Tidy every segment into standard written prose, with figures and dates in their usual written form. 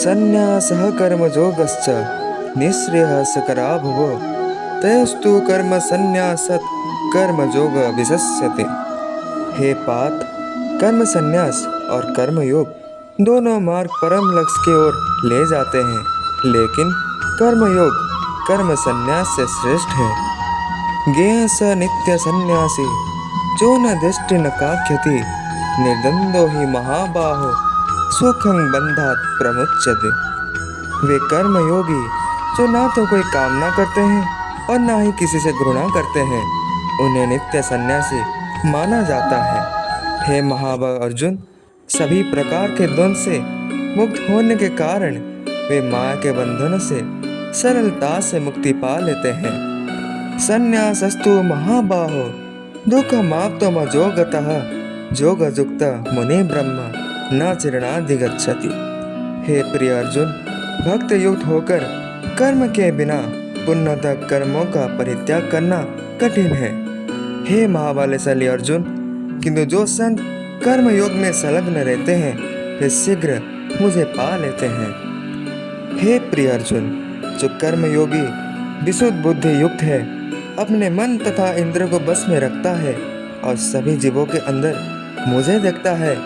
संन्यासः कर्मयोगश्च निःश्रेयः सकरा भुवो तयोस्तु कर्म संन्यासत् कर्मयोग विशस्यते। हे पात, कर्म संन्यास और कर्म योग दोनों मार्ग परम लक्ष्य की ओर ले जाते हैं, लेकिन कर्म योग कर्म संन्यास से श्रेष्ठ है। ज्ञेय स नित्य सन्यासी जो न दृष्टि न काख्यति निर्द्वंदो ही महाबाहो सुखं बंधात प्रमुच्यते। वे कर्म योगी जो ना तो कोई कामना करते हैं और ना ही किसी से घृणा करते हैं, उन्हें नित्य सन्यासी माना जाता है। हे महाबाह अर्जुन, सभी प्रकार के द्वंद से मुक्त होने के कारण वे माया के बंधनों से सरलता से मुक्ति पा लेते हैं। संन्यासस्तु महाबाहो दुःखमाप्तुमजोगतः योगयुक्त मुनि ब्रह्म न चिरणाधिगच्छति। हे प्रिय अर्जुन, भक्त युक्त होकर कर्म के बिना पुण्यतः कर्मों का परित्याग करना कठिन है। हे महाबलशाली अर्जुन, किंतु जो संत कर्म योग में संलग्न रहते हैं वे शीघ्र मुझे पा लेते हैं। हे प्रिय अर्जुन, जो कर्म योगी विशुद्ध बुद्धि युक्त है, अपने मन तथा इंद्र को बस में रखता है और सभी जीवों के अंदर मुझे देखता है,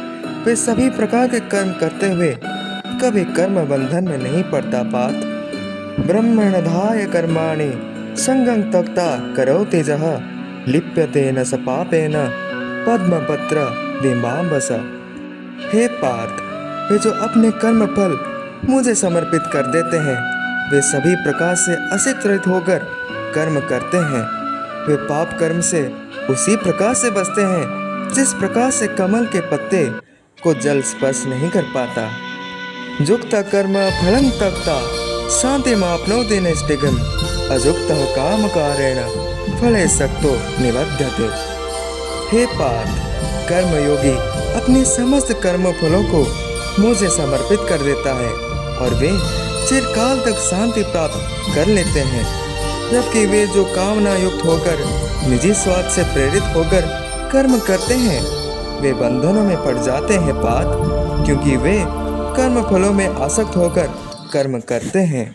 वे सभी प्रकार के कर्म करते हुए कभी कर्म बंधन में नहीं पड़ता। पात ब्रह्मणधाय कर्माणि संगं त्यक्त्वा करोति यः लिप्यते न स पापेन पद्मपत्र बिम्बाम्बस। हे पार्थ, वे जो अपने कर्म फल मुझे समर्पित कर देते हैं, वे सभी प्रकार से असिक्त होकर कर्म करते हैं। वे पाप कर्म से उसी प्रकार से बचते हैं जिस प्रकार से कमल के पत्ते को जल स्पर्श नहीं कर पाता। युक्त कर्म फलं त्यक्त्वा शान्तिमाप्नोति नैष्ठिकीम् अयुक्तः कामकारेण फले सक्तो निबध्यते। हे पार्थ, कर्मयोगी अपने समस्त कर्म फलों को मुझे समर्पित कर देता है और वे चिरकाल तक शांति प्राप्त कर लेते हैं, जबकि वे जो कामना युक्त होकर निजी स्वार्थ से प्रेरित होकर कर्म करते हैं वे बंधनों में पड़ जाते हैं। पात, क्योंकि वे कर्म फलों में आसक्त होकर कर्म करते हैं।